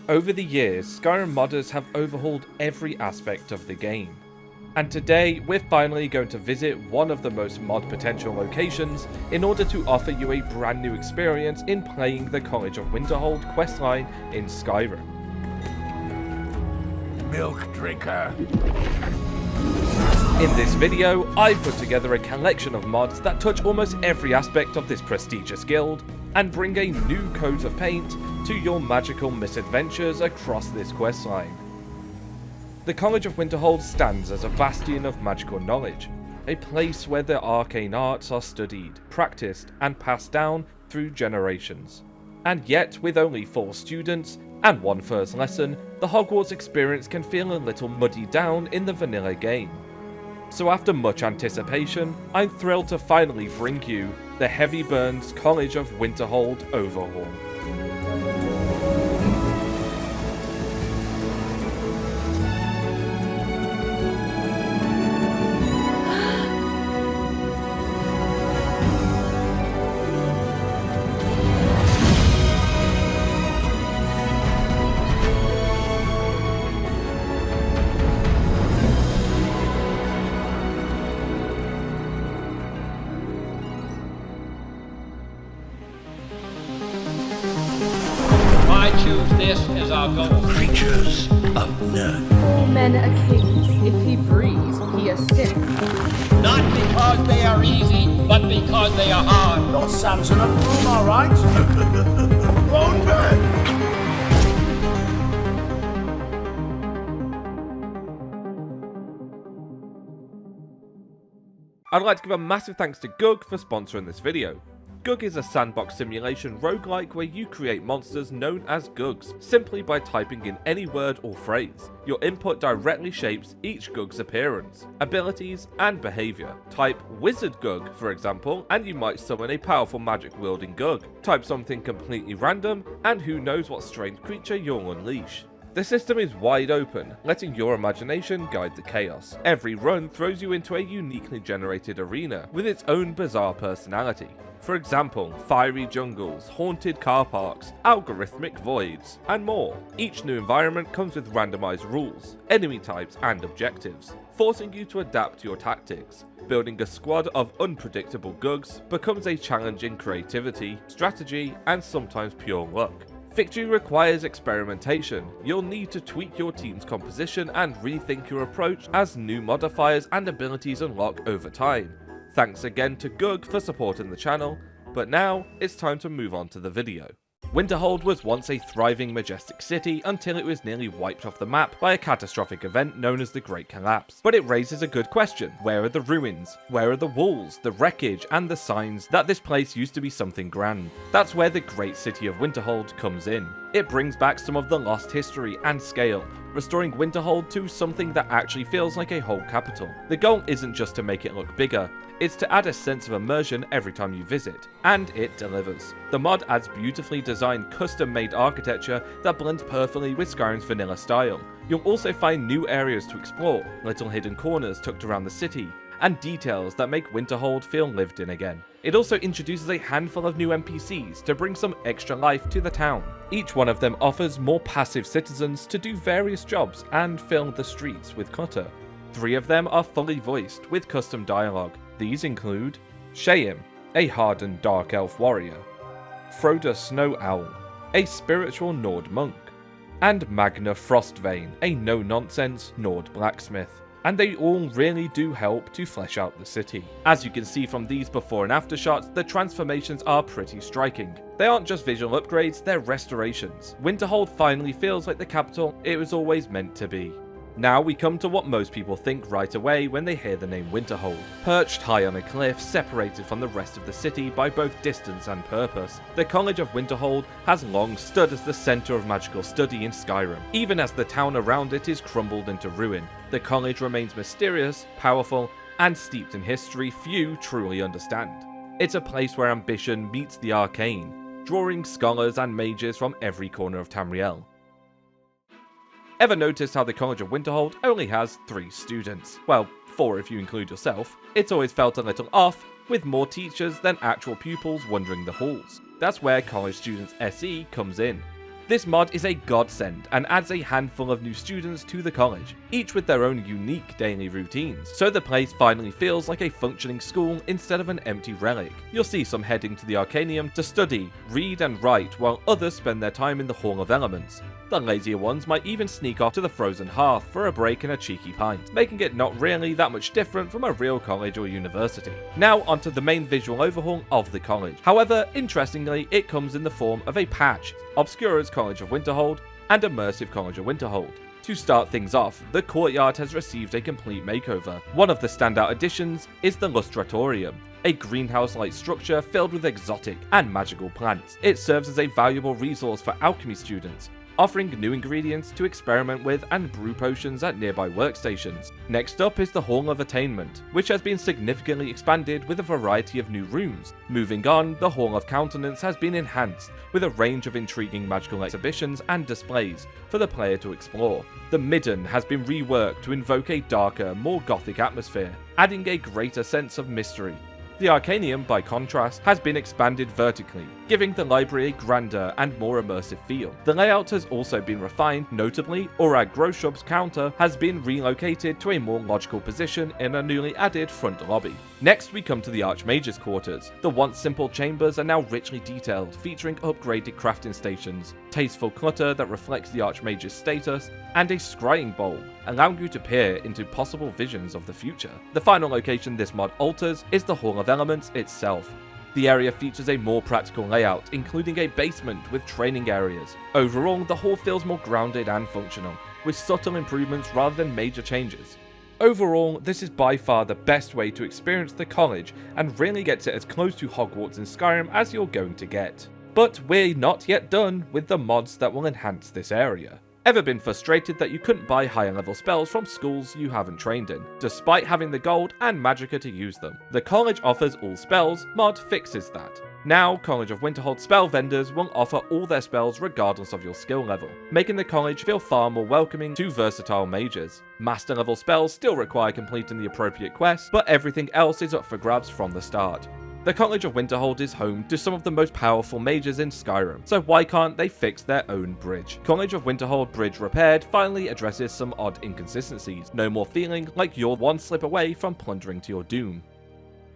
Over the years, Skyrim modders have overhauled every aspect of the game. And today, we're finally going to visit one of the most mod potential locations in order to offer you a brand new experience in playing the College of Winterhold questline in Skyrim. Milk drinker. In this video, I've put together a collection of mods that touch almost every aspect of this prestigious guild, and bring a new coat of paint to your magical misadventures across this questline. The College of Winterhold stands as a bastion of magical knowledge, a place where the arcane arts are studied, practiced, and passed down through generations. And yet, with only 4 students and 1 first lesson, the Hogwarts experience can feel a little muddied down in the vanilla game. So after much anticipation, I'm thrilled to finally bring you the Heavy Burns College of Winterhold overhaul. This is our goal. Creatures of none. All men are kings. If he breathes, he is sick. Not because they are easy, but because they are hard. Your Samson and Broom, all right? Won't burn. I'd like to give a massive thanks to GUG for sponsoring this video. GUG is a sandbox simulation roguelike where you create monsters known as GUGs, simply by typing in any word or phrase. Your input directly shapes each GUG's appearance, abilities, and behaviour. Type Wizard GUG, for example, and you might summon a powerful magic-wielding GUG. Type something completely random, and who knows what strange creature you'll unleash. The system is wide open, letting your imagination guide the chaos. Every run throws you into a uniquely generated arena, with its own bizarre personality. For example, fiery jungles, haunted car parks, algorithmic voids, and more. Each new environment comes with randomized rules, enemy types, and objectives, forcing you to adapt your tactics. Building a squad of unpredictable GUGs becomes a challenge in creativity, strategy, and sometimes pure luck. Victory requires experimentation. You'll need to tweak your team's composition and rethink your approach as new modifiers and abilities unlock over time. Thanks again to GUG for supporting the channel, but now it's time to move on to the video. Winterhold was once a thriving, majestic city until it was nearly wiped off the map by a catastrophic event known as the Great Collapse. But it raises a good question. Where are the ruins? Where are the walls, the wreckage, and the signs that this place used to be something grand? That's where the great city of Winterhold comes in. It brings back some of the lost history and scale, restoring Winterhold to something that actually feels like a whole capital. The goal isn't just to make it look bigger, it's to add a sense of immersion every time you visit, and it delivers. The mod adds beautifully designed custom-made architecture that blends perfectly with Skyrim's vanilla style. You'll also find new areas to explore, little hidden corners tucked around the city, and details that make Winterhold feel lived in again. It also introduces a handful of new NPCs to bring some extra life to the town. Each one of them offers more passive citizens to do various jobs and fill the streets with clutter. 3 of them are fully voiced with custom dialogue. These include Sheim, a hardened dark elf warrior, Froda Snow Owl, a spiritual Nord monk, and Magna Frostvane, a no-nonsense Nord blacksmith. And they all really do help to flesh out the city. As you can see from these before and after shots, the transformations are pretty striking. They aren't just visual upgrades, they're restorations. Winterhold finally feels like the capital it was always meant to be. Now we come to what most people think right away when they hear the name Winterhold. Perched high on a cliff, separated from the rest of the city by both distance and purpose, the College of Winterhold has long stood as the centre of magical study in Skyrim. Even as the town around it is crumbled into ruin, the college remains mysterious, powerful, and steeped in history few truly understand. It's a place where ambition meets the arcane, drawing scholars and mages from every corner of Tamriel. Ever noticed how the College of Winterhold only has 3 students? Well, 4 if you include yourself. It's always felt a little off, with more teachers than actual pupils wandering the halls. That's where College Students SE comes in. This mod is a godsend and adds a handful of new students to the college, each with their own unique daily routines, so the place finally feels like a functioning school instead of an empty relic. You'll see some heading to the Arcaneum to study, read and write, while others spend their time in the Hall of Elements. The lazier ones might even sneak off to the Frozen Hearth for a break and a cheeky pint, making it not really that much different from a real college or university. Now onto the main visual overhaul of the college. However, interestingly, it comes in the form of a patch, Obscura's College of Winterhold and Immersive College of Winterhold. To start things off, the courtyard has received a complete makeover. One of the standout additions is the Lustratorium, a greenhouse-like structure filled with exotic and magical plants. It serves as a valuable resource for alchemy students, offering new ingredients to experiment with and brew potions at nearby workstations. Next up is the Hall of Attainment, which has been significantly expanded with a variety of new rooms. Moving on, the Hall of Countenance has been enhanced with a range of intriguing magical exhibitions and displays for the player to explore. The Midden has been reworked to invoke a darker, more gothic atmosphere, adding a greater sense of mystery. The Arcaneum, by contrast, has been expanded vertically, giving the library a grander and more immersive feel. The layout has also been refined, notably, Orag Groshrub's counter has been relocated to a more logical position in a newly added front lobby. Next we come to the Archmage's quarters. The once simple chambers are now richly detailed, featuring upgraded crafting stations, tasteful clutter that reflects the Archmage's status, and a scrying bowl, allowing you to peer into possible visions of the future. The final location this mod alters is the Hall of Elements itself. The area features a more practical layout, including a basement with training areas. Overall, the hall feels more grounded and functional, with subtle improvements rather than major changes. Overall, this is by far the best way to experience the college and really gets it as close to Hogwarts in Skyrim as you're going to get. But we're not yet done with the mods that will enhance this area. Ever been frustrated that you couldn't buy higher level spells from schools you haven't trained in, despite having the gold and magicka to use them? The college offers all spells mod fixes that. Now, College of Winterhold spell vendors will offer all their spells regardless of your skill level, making the college feel far more welcoming to versatile mages. Master level spells still require completing the appropriate quests, but everything else is up for grabs from the start. The College of Winterhold is home to some of the most powerful mages in Skyrim, so why can't they fix their own bridge? College of Winterhold Bridge Repaired finally addresses some odd inconsistencies, no more feeling like you're one slip away from plundering to your doom.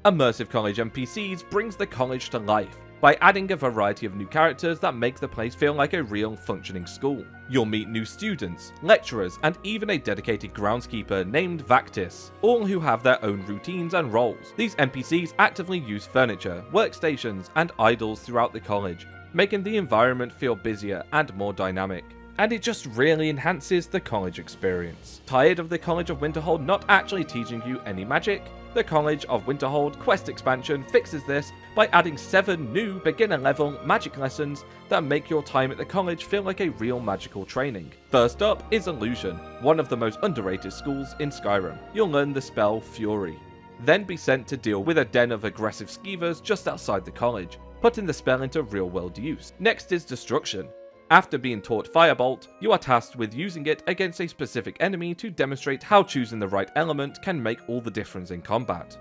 Immersive College NPCs brings the college to life by adding a variety of new characters that make the place feel like a real functioning school. You'll meet new students, lecturers, and even a dedicated groundskeeper named Vactis, all who have their own routines and roles. These NPCs actively use furniture, workstations, and idols throughout the college, making the environment feel busier and more dynamic. And it just really enhances the college experience. Tired of the College of Winterhold not actually teaching you any magic? The College of Winterhold Quest expansion fixes this by adding 7 new beginner-level magic lessons that make your time at the college feel like a real magical training. First up is Illusion, one of the most underrated schools in Skyrim. You'll learn the spell Fury, then be sent to deal with a den of aggressive skeevers just outside the college, putting the spell into real-world use. Next is Destruction. After being taught Firebolt, you are tasked with using it against a specific enemy to demonstrate how choosing the right element can make all the difference in combat.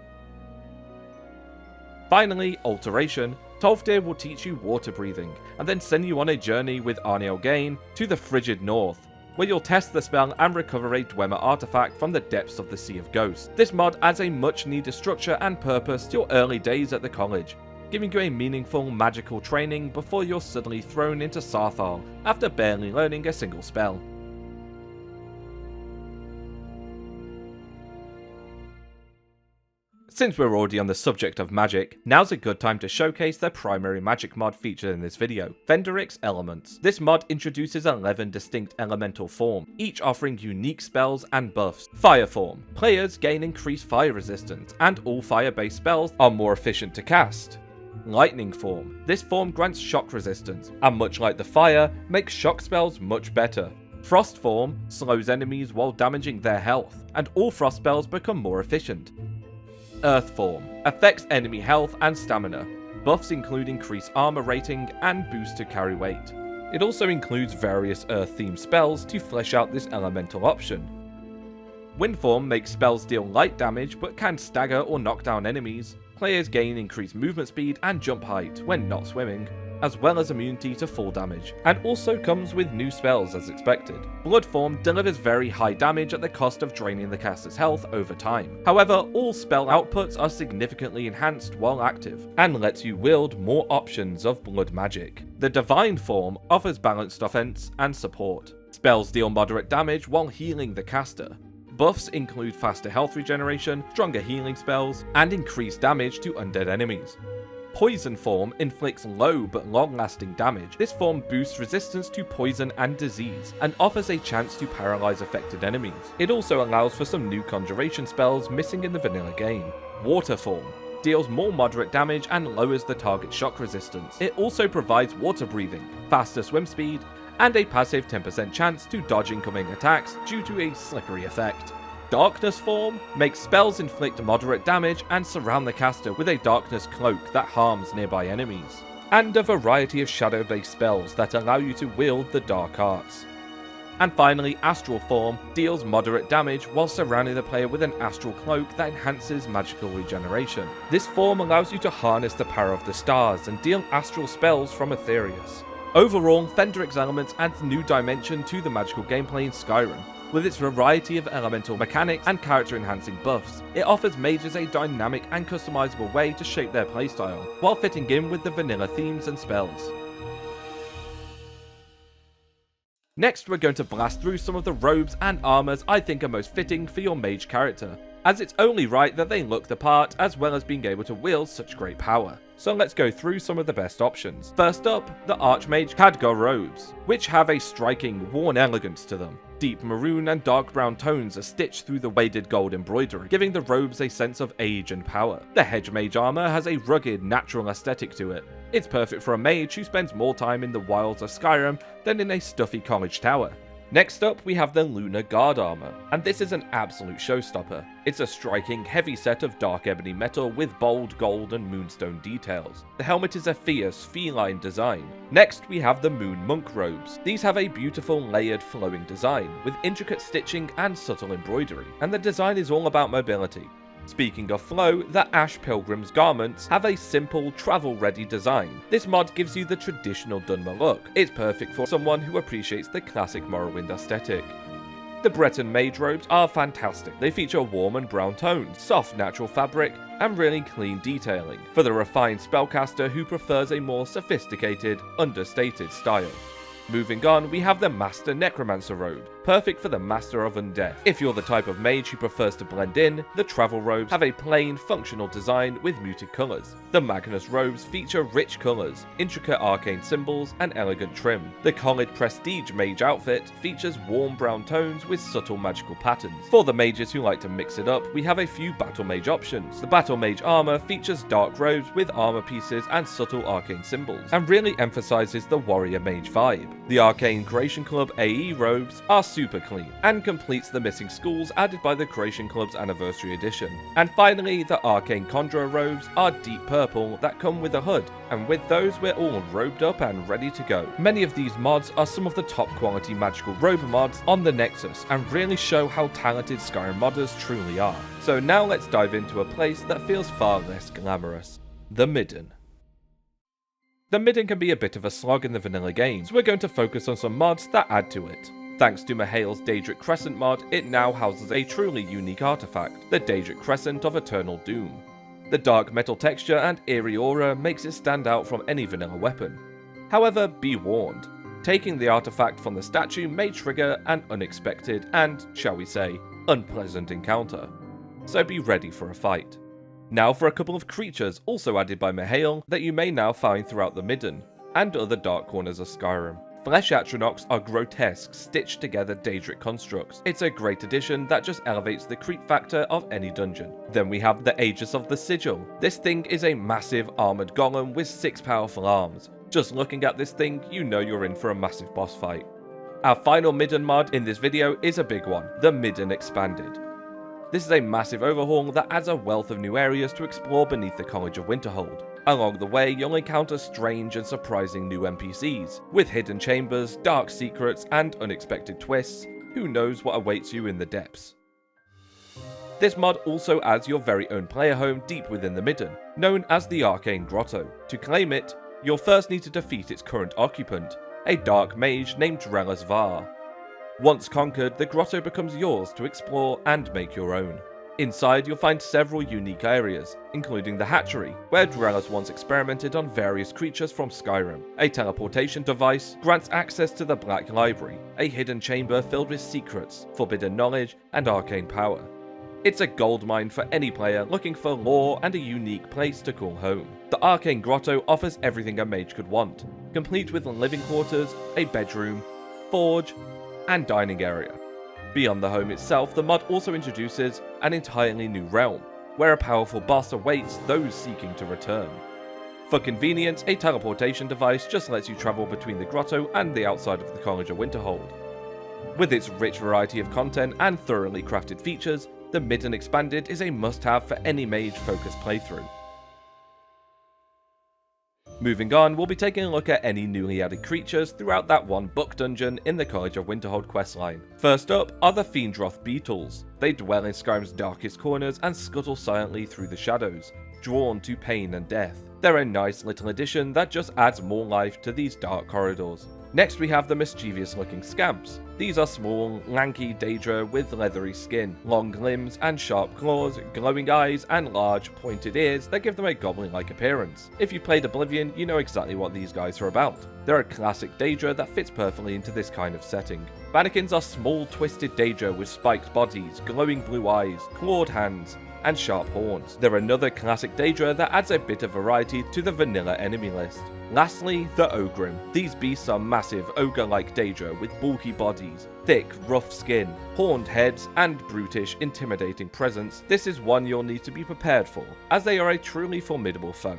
Finally, Alteration. Tolfdir will teach you water breathing, and then send you on a journey with Arniel Gain to the Frigid North, where you'll test the spell and recover a Dwemer artifact from the depths of the Sea of Ghosts. This mod adds a much needed structure and purpose to your early days at the college, giving you a meaningful magical training before you're suddenly thrown into Sarthal after barely learning a single spell. Since we're already on the subject of magic, now's a good time to showcase the primary magic mod featured in this video, Phenderix Elements. This mod introduces 11 distinct elemental forms, each offering unique spells and buffs. Fire form. Players gain increased fire resistance, and all fire-based spells are more efficient to cast. Lightning form. This form grants shock resistance, and much like the fire, makes shock spells much better. Frost form slows enemies while damaging their health, and all frost spells become more efficient. Earth form affects enemy health and stamina. Buffs include increased armor rating and boost to carry weight. It also includes various earth-themed spells to flesh out this elemental option. Wind form makes spells deal light damage but can stagger or knock down enemies. Players gain increased movement speed and jump height when not swimming. as well as immunity to fall damage, and also comes with new spells as expected. Bloodform delivers very high damage at the cost of draining the caster's health over time. However, all spell outputs are significantly enhanced while active, and lets you wield more options of blood magic. The Divine form offers balanced offense and support. Spells deal moderate damage while healing the caster. Buffs include faster health regeneration, stronger healing spells, and increased damage to undead enemies. Poison form inflicts low but long-lasting damage. This form boosts resistance to poison and disease, and offers a chance to paralyze affected enemies. It also allows for some new conjuration spells missing in the vanilla game. Water form deals more moderate damage and lowers the target's shock resistance. It also provides water breathing, faster swim speed, and a passive 10% chance to dodge incoming attacks due to a slippery effect. Darkness form makes spells inflict moderate damage and surround the caster with a darkness cloak that harms nearby enemies. And a variety of shadow-based spells that allow you to wield the dark arts. And finally, Astral form deals moderate damage while surrounding the player with an astral cloak that enhances magical regeneration. This form allows you to harness the power of the stars and deal astral spells from Aetherius. Overall, Phenderix Elements adds new dimension to the magical gameplay in Skyrim. With its variety of elemental mechanics and character-enhancing buffs, it offers mages a dynamic and customizable way to shape their playstyle, while fitting in with the vanilla themes and spells. Next, we're going to blast through some of the robes and armors I think are most fitting for your mage character, as it's only right that they look the part as well as being able to wield such great power. So let's go through some of the best options. First up, the Archmage Khadgar robes, which have a striking, worn elegance to them. Deep maroon and dark brown tones are stitched through the weighted gold embroidery, giving the robes a sense of age and power. The Hedge Mage armor has a rugged, natural aesthetic to it. It's perfect for a mage who spends more time in the wilds of Skyrim than in a stuffy college tower. Next up, we have the Lunar Guard armor, and this is an absolute showstopper. It's a striking, heavy set of dark ebony metal with bold gold and moonstone details. The helmet is a fierce, feline design. Next, we have the Moon Monk robes. These have a beautiful, layered, flowing design, with intricate stitching and subtle embroidery, and the design is all about mobility. Speaking of flow, the Ash Pilgrim's garments have a simple, travel-ready design. This mod gives you the traditional Dunmer look. It's perfect for someone who appreciates the classic Morrowind aesthetic. The Breton Mage robes are fantastic. They feature warm and brown tones, soft natural fabric, and really clean detailing, for the refined spellcaster who prefers a more sophisticated, understated style. Moving on, we have the Master Necromancer robe, perfect for the Master of Undeath. If you're the type of mage who prefers to blend in, the travel robes have a plain, functional design with muted colours. The Magnus Robes feature rich colours, intricate arcane symbols, and elegant trim. The Collid Prestige Mage outfit features warm brown tones with subtle magical patterns. For the mages who like to mix it up, we have a few Battle Mage options. The Battle Mage armour features dark robes with armour pieces and subtle arcane symbols, and really emphasises the Warrior Mage vibe. The Arcane Creation Club AE Robes are super clean, and completes the missing schools added by the Creation Club's Anniversary Edition. And finally, the Arcane Conjurer robes are deep purple that come with a hood, and with those we're all robed up and ready to go. Many of these mods are some of the top quality magical robe mods on the Nexus, and really show how talented Skyrim modders truly are. So now let's dive into a place that feels far less glamorous: the Midden. The Midden can be a bit of a slog in the vanilla game, so we're going to focus on some mods that add to it. Thanks to Mihail's Daedric Crescent mod, it now houses a truly unique artifact, the Daedric Crescent of Eternal Doom. The dark metal texture and eerie aura makes it stand out from any vanilla weapon. However, be warned, taking the artifact from the statue may trigger an unexpected and, shall we say, unpleasant encounter. So be ready for a fight. Now for a couple of creatures also added by Mihail that you may now find throughout the Midden, and other dark corners of Skyrim. Flesh Atronachs are grotesque, stitched together Daedric constructs. It's a great addition that just elevates the creep factor of any dungeon. Then we have the Aegis of the Sigil. This thing is a massive armoured golem with 6 powerful arms. Just looking at this thing, you know you're in for a massive boss fight. Our final Midden mod in this video is a big one, the Midden Expanded. This is a massive overhaul that adds a wealth of new areas to explore beneath the College of Winterhold. Along the way, you'll encounter strange and surprising new NPCs, with hidden chambers, dark secrets, and unexpected twists. Who knows what awaits you in the depths. This mod also adds your very own player home deep within the Midden, known as the Arcane Grotto. To claim it, You'll first need to defeat its current occupant, a dark mage named Drellas Var. Once conquered, the grotto becomes yours to explore and make your own. Inside, you'll find several unique areas, including the hatchery, where Drellas once experimented on various creatures from Skyrim. A teleportation device grants access to the Black Library, a hidden chamber filled with secrets, forbidden knowledge, and arcane power. It's a goldmine for any player looking for lore and a unique place to call home. The Arcane Grotto offers everything a mage could want, complete with living quarters, a bedroom, forge, and dining area. Beyond the home itself, the mod also introduces an entirely new realm, where a powerful boss awaits those seeking to return. For convenience, a teleportation device just lets you travel between the grotto and the outside of the College of Winterhold. With its rich variety of content and thoroughly crafted features, the Midden Expanded is a must-have for any mage-focused playthrough. Moving on, we'll be taking a look at any newly added creatures throughout that one book dungeon in the College of Winterhold questline. First up are the Phenderix Beetles. They dwell in Skyrim's darkest corners and scuttle silently through the shadows, drawn to pain and death. They're a nice little addition that just adds more life to these dark corridors. Next we have the mischievous looking Scamps. These are small, lanky Daedra with leathery skin, long limbs and sharp claws, glowing eyes and large, pointed ears that give them a goblin-like appearance. If you played Oblivion, you know exactly what these guys are about. They're a classic Daedra that fits perfectly into this kind of setting. Mannequins are small, twisted Daedra with spiked bodies, glowing blue eyes, clawed hands, and sharp horns. They're another classic Daedra that adds a bit of variety to the vanilla enemy list. Lastly, the Ogrim. These beasts are massive, ogre-like Daedra with bulky bodies, thick, rough skin, horned heads, and brutish, intimidating presence. This is one you'll need to be prepared for, as they are a truly formidable foe.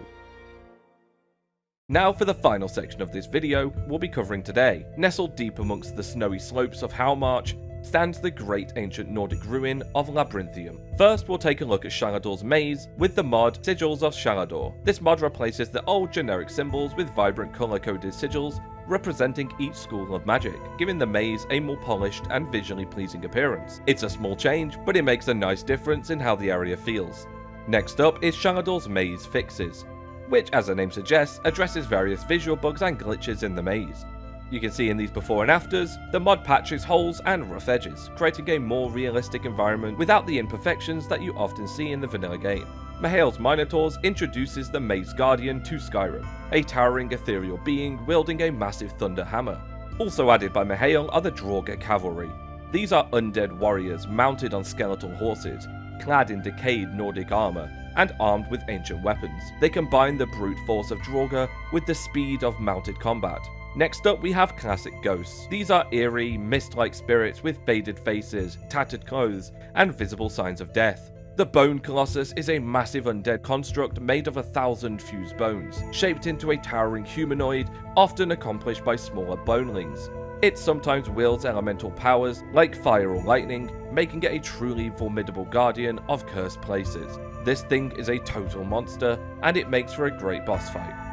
Now for the final section of this video we'll be covering today. Nestled deep amongst the snowy slopes of Howmarch stands the great ancient Nordic ruin of Labyrinthian. First, we'll take a look at Shalador's maze with the mod Sigils of Shalador. This mod replaces the old generic symbols with vibrant color-coded sigils representing each school of magic, giving the maze a more polished and visually pleasing appearance. It's a small change, but it makes a nice difference in how the area feels. Next up is Shalador's Maze Fixes, which, as the name suggests, addresses various visual bugs and glitches in the maze. You can see in these before and afters, the mod patches holes and rough edges, creating a more realistic environment without the imperfections that you often see in the vanilla game. Mihail's Minotaurs introduces the Maze Guardian to Skyrim, a towering ethereal being wielding a massive thunder hammer. Also added by Mihail are the Draugr Cavalry. These are undead warriors mounted on skeletal horses, clad in decayed Nordic armor, and armed with ancient weapons. They combine the brute force of Draugr with the speed of mounted combat. Next up we have classic ghosts. These are eerie, mist-like spirits with faded faces, tattered clothes, and visible signs of death. The Bone Colossus is a massive undead construct made of 1,000 fused bones, shaped into a towering humanoid, often accomplished by smaller bonelings. It sometimes wields elemental powers like fire or lightning, making it a truly formidable guardian of cursed places. This thing is a total monster, and it makes for a great boss fight.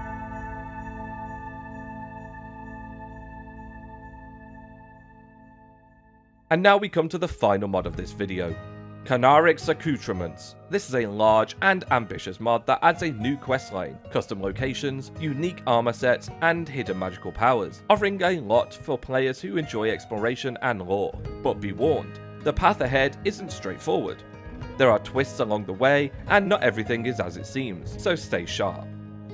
And now we come to the final mod of this video, Phenderix Accoutrements. This is a large and ambitious mod that adds a new questline, custom locations, unique armor sets, and hidden magical powers, offering a lot for players who enjoy exploration and lore. But be warned, the path ahead isn't straightforward. There are twists along the way, and not everything is as it seems, so stay sharp.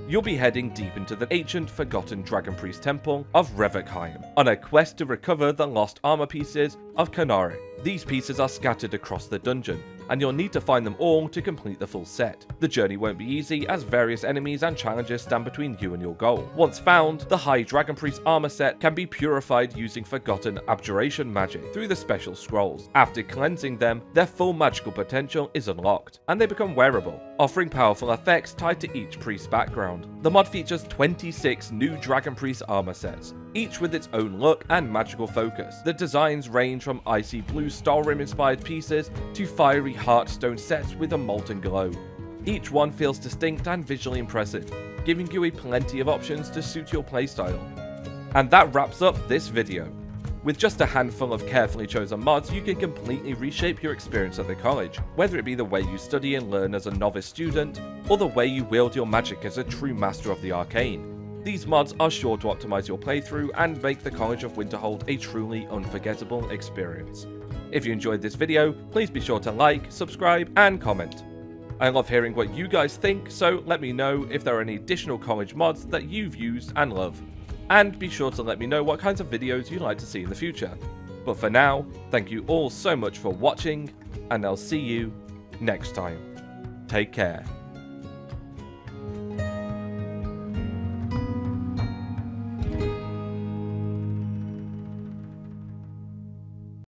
You'll be heading deep into the ancient forgotten Dragon Priest Temple of Revikheim, on a quest to recover the lost armor pieces of Phenderix. These pieces are scattered across the dungeon, and you'll need to find them all to complete the full set. The journey won't be easy, as various enemies and challenges stand between you and your goal. Once found, the High Dragon Priest armor set can be purified using forgotten abjuration magic through the special scrolls. After cleansing them, their full magical potential is unlocked, and they become wearable, offering powerful effects tied to each priest's background. The mod features 26 new Dragon Priest armor sets, each with its own look and magical focus. The designs range from icy blue Skyrim inspired pieces to fiery Hearthstone sets with a molten glow. Each one feels distinct and visually impressive, giving you plenty of options to suit your playstyle. And that wraps up this video. With just a handful of carefully chosen mods, you can completely reshape your experience at the college, whether it be the way you study and learn as a novice student, or the way you wield your magic as a true master of the arcane. These mods are sure to optimize your playthrough and make the College of Winterhold a truly unforgettable experience. If you enjoyed this video, please be sure to like, subscribe, and comment. I love hearing what you guys think, so let me know if there are any additional college mods that you've used and love. And be sure to let me know what kinds of videos you'd like to see in the future. But for now, thank you all so much for watching, and I'll see you next time. Take care.